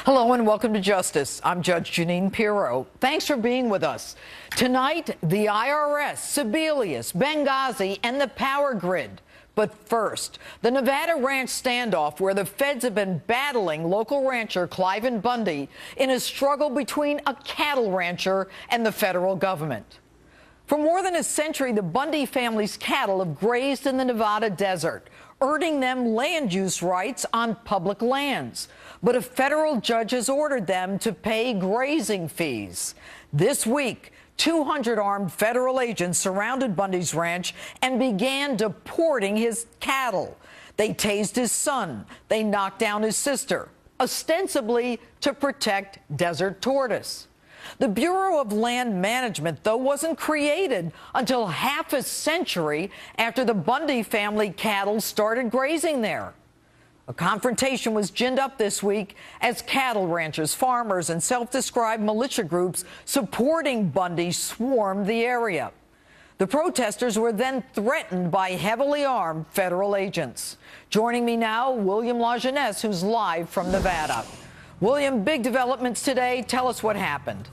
Hello and welcome to Justice. I'm Judge Jeanine Pirro. Thanks for being with us. Tonight, the IRS, Sebelius, Benghazi, and the power grid. But first, the Nevada ranch standoff where the feds have been battling local rancher Cliven Bundy in a struggle between a cattle rancher and the federal government. For more than a century, the Bundy family's cattle have grazed in the Nevada desert, earning them land use rights on public lands. But a federal judge has ordered them to pay grazing fees. This week, 200 armed federal agents surrounded Bundy's ranch and began deporting his cattle. They tased his son. They knocked down his sister, ostensibly to protect desert tortoise. The Bureau of Land Management, though, wasn't created until half a century after the Bundy family cattle started grazing there. A confrontation was ginned up this week as cattle ranchers, farmers, and self-described militia groups supporting Bundy swarmed the area. The protesters were then threatened by heavily armed federal agents. Joining me now, William LaJeunesse, who's live from Nevada. William, big developments today. Tell us what happened.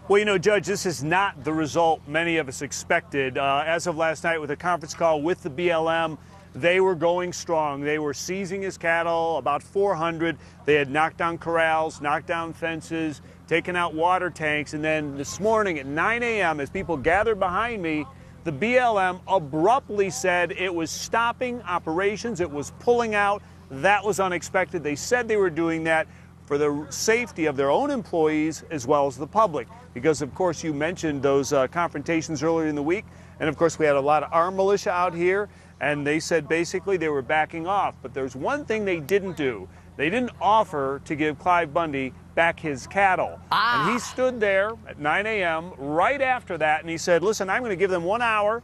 Well, you know, Judge, this is not the result many of us expected. As of last night with a conference call with the BLM, they were going strong. They were seizing his cattle, about 400. They had knocked down corrals, knocked down fences, taken out water tanks. And then this morning at 9 a.m., as people gathered behind me, the BLM abruptly said it was stopping operations. It was pulling out. That was unexpected. They said they were doing that for the safety of their own employees as well as the public. Because, of course, you mentioned those confrontations earlier in the week. And, of course, we had a lot of armed militia out here. And they said basically they were backing off. But there's one thing they didn't do. They didn't offer to give Clive Bundy back his cattle. And he stood there at 9 a.m. right after that, and he said, listen, I'm going to give them 1 hour,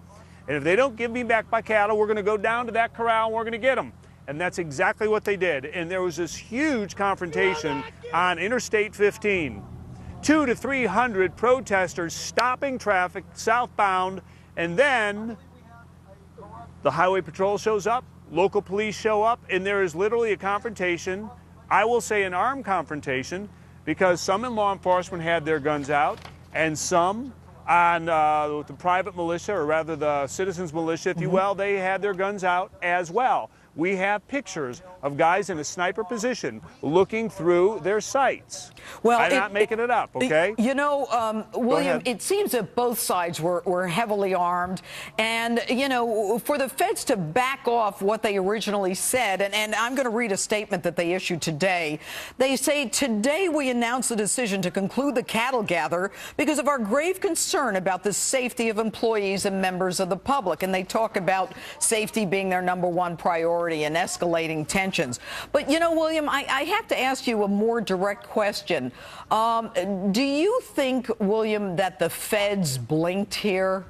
and if they don't give me back my cattle, we're going to go down to that corral and we're going to get them. And that's exactly what they did. And there was this huge confrontation on Interstate 15. 200 to 300 protesters stopping traffic southbound, and then the Highway Patrol shows up, local police show up, and there is literally a confrontation. I will say an armed confrontation, because some in law enforcement had their guns out, and some on the private militia, or rather the citizens militia, if you will, they had their guns out as well. We have pictures of guys in a sniper position looking through their sights. Well, I'm not making it up, okay? You know, William, it seems that both sides were heavily armed. And, you know, for the feds to back off what they originally said, and I'm going to read a statement that they issued today. They say, today we announce the decision to conclude the cattle gather because of our grave concern about the safety of employees and members of the public. And they talk about safety being their #1 priority and escalating tensions. But, you know, William, I have to ask you a more direct question. Do you think, William, that the feds blinked here?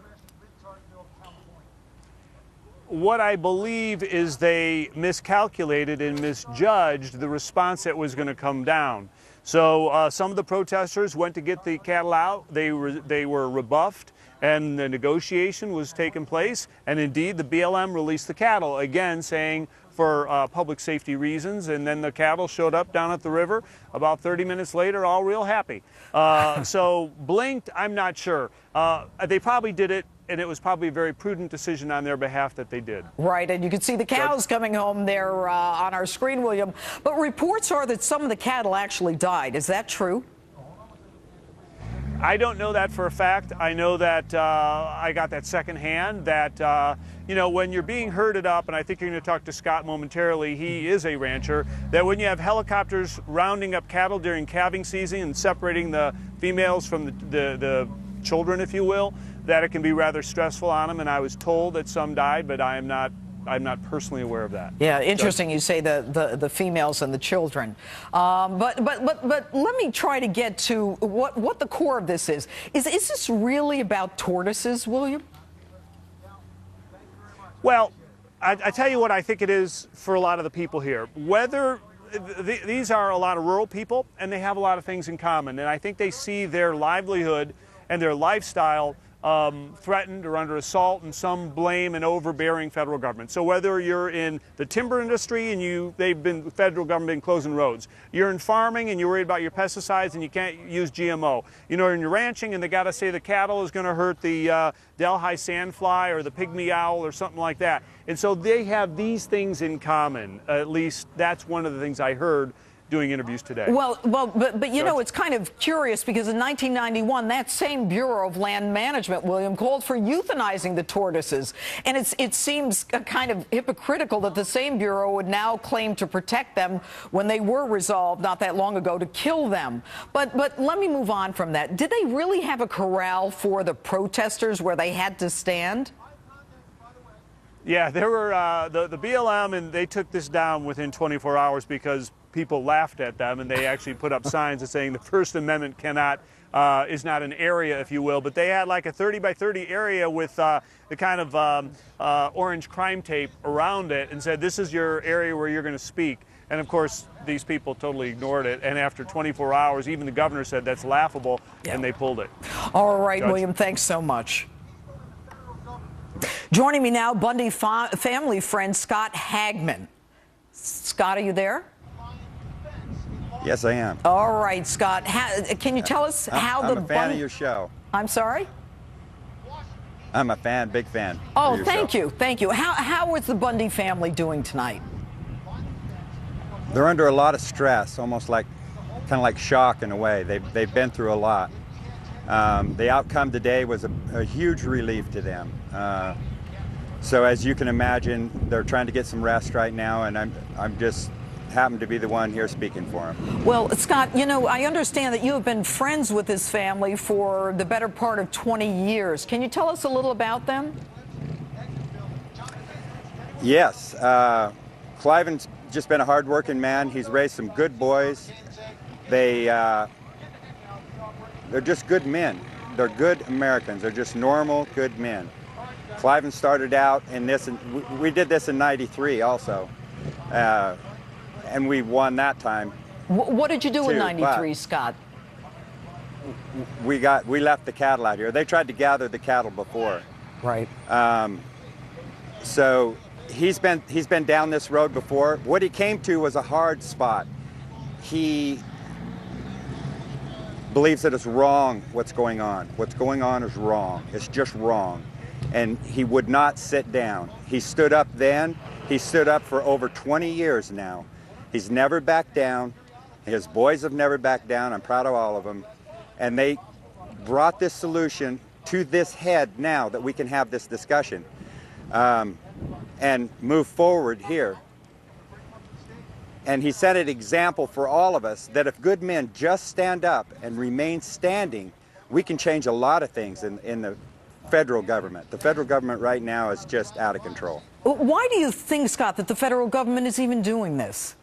What I believe is they miscalculated and misjudged the response that was going to come down. So some of the protesters went to get the cattle out. They were rebuffed, and the negotiation was taking place. And indeed, the BLM released the cattle, again saying for public safety reasons. And then the cattle showed up down at the river about 30 minutes later, all real happy. So blinked, I'm not sure. They probably did it, and it was probably a very prudent decision on their behalf that they did. Right, and you can see the cows coming home there on our screen, William. But reports are that some of the cattle actually died. Is that true? I don't know that for a fact. I know that I got that secondhand, that, you know, when you're being herded up, and I think you're going to talk to Scott momentarily, he is a rancher, that when you have helicopters rounding up cattle during calving season and separating the females from the children, if you will, that it can be rather stressful on them. And I was told that some died, but I'm not personally aware of that. Yeah, interesting. You say the females and the children, but let me try to get to what the core of this is. Is this really about tortoises, William? Well, I tell you what I think it is for a lot of the people here. Whether these are a lot of rural people, and they have a lot of things in common, and I think they see their livelihood and their lifestyle threatened or under assault, and some blame an overbearing federal government. So whether you're in the timber industry and the federal government been closing roads, you're in farming and you're worried about your pesticides and you can't use GMO. You know, in your ranching and they got to say the cattle is going to hurt the Delhi sandfly or the pygmy owl or something like that. And so they have these things in common. At least that's one of the things I heard doing interviews today. Well, but you know, it's kind of curious because in 1991, that same Bureau of Land Management, William, called for euthanizing the tortoises. And it seems kind of hypocritical that the same Bureau would now claim to protect them when they were resolved not that long ago to kill them. But let me move on from that. Did they really have a corral for the protesters where they had to stand? Yeah, there were the BLM, and they took this down within 24 hours because people laughed at them, and they actually put up signs saying the First Amendment is not an area, if you will. But they had like a 30 by 30 area with the kind of orange crime tape around it, and said, "This is your area where you're going to speak." And of course, these people totally ignored it. And after 24 hours, even the governor said that's laughable, and they pulled it. All right, Judge. William, thanks so much. Joining me now, Bundy family friend Scott Hagman. Scott, are you there? Yes, I am. All right, Scott. Can you tell us how I'm a fan of your show. I'm sorry? I'm a fan, big fan. Oh, thank you. Thank you. How is the Bundy family doing tonight? They're under a lot of stress, almost like kind of like shock in a way. They've been through a lot. The outcome today was a huge relief to them. So as you can imagine, they're trying to get some rest right now, and I'm just happen to be the one here speaking for them. Well, Scott, you know, I understand that you have been friends with this family for the better part of 20 years. Can you tell us a little about them? Yes. Cliven's just been a hard-working man. He's raised some good boys. They're just good men. They're good Americans. They're just normal, good men. Cliven started out in this, and we did this in '93 also. And we won that time. What did you do in '93, Scott? We left the cattle out here. They tried to gather the cattle before. Right. So he's been down this road before. What he came to was a hard spot. He believes that it's wrong what's going on. What's going on is wrong. It's just wrong. And he would not sit down. He stood up then. He stood up for over 20 years now. He's never backed down. His boys have never backed down. I'm proud of all of them. And they brought this solution to this head now that we can have this discussion and move forward here. And he set an example for all of us that if good men just stand up and remain standing, we can change a lot of things in the federal government. The federal government right now is just out of control. Why do you think, Scott, that the federal government is even doing this?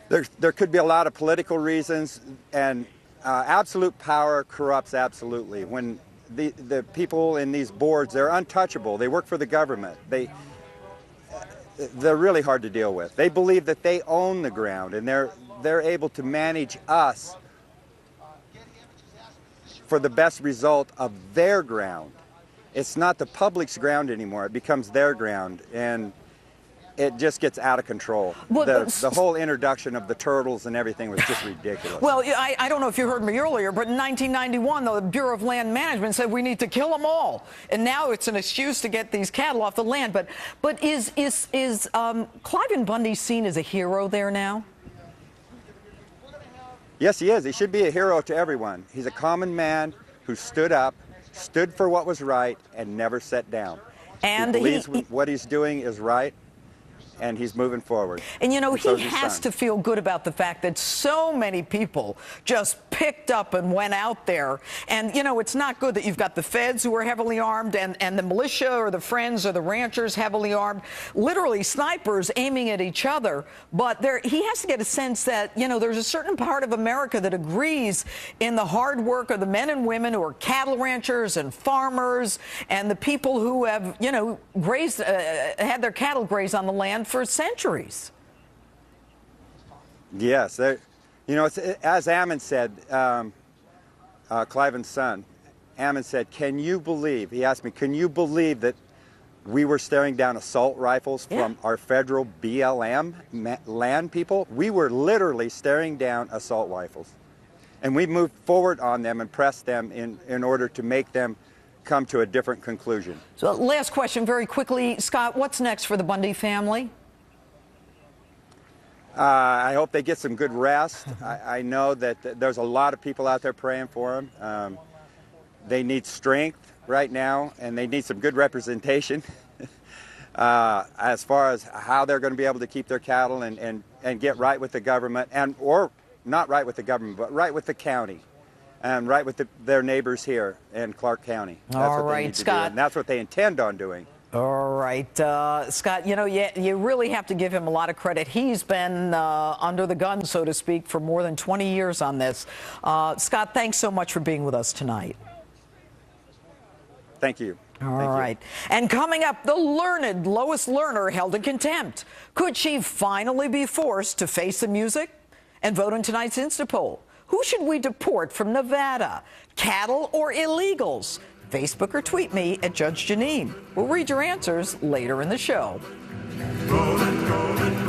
There could be a lot of political reasons, and absolute power corrupts absolutely. When the people in these boards, they're untouchable. They work for the government. They're really hard to deal with. They believe that they own the ground, and they're able to manage us for the best result of their ground. It's not the public's ground anymore. It becomes their ground, and it just gets out of control. Well, the whole introduction of the turtles and everything was just ridiculous. Well, I don't know if you heard me earlier, but in 1991, the Bureau of Land Management said we need to kill them all. And now it's an excuse to get these cattle off the land. But is Cliven Bundy seen as a hero there now? Yes, he is. He should be a hero to everyone. He's a common man who stood up, stood for what was right, and never sat down. And he believes what he's doing is right, and he's moving forward. And you know, he has to feel good about the fact that so many people just picked up and went out there. And, you know, it's not good that you've got the feds who are heavily armed and the militia or the Friends or the ranchers heavily armed, literally snipers aiming at each other. But he has to get a sense that, you know, there's a certain part of America that agrees in the hard work of the men and women who are cattle ranchers and farmers and the people who have, you know, grazed, had their cattle graze on the land for centuries. Yes, you know, as Ammon said, Cliven's son, Ammon said, can you believe, he asked me, can you believe that we were staring down assault rifles from our federal BLM land people? We were literally staring down assault rifles. And we moved forward on them and pressed them in order to make them come to a different conclusion. So last question very quickly. Scott, what's next for the Bundy family? I hope they get some good rest. I know that there's a lot of people out there praying for them. They need strength right now, and they need some good representation as far as how they're going to be able to keep their cattle and get right with the government, or not right with the government, but right with the county and right with their neighbors here in Clark County. That's All what they right, need to Scott. do, and that's what they intend on doing. All right, Scott, you know, you really have to give him a lot of credit. He's been under the gun, so to speak, for more than 20 years on this. Scott, thanks so much for being with us tonight. Thank you. All right. And coming up, the learned Lois Lerner held in contempt. Could she finally be forced to face the music and vote in tonight's Insta poll? Who should we deport from Nevada? Cattle or illegals? Facebook or tweet me at Judge Jeanine. We'll read your answers later in the show. Rolling, rolling.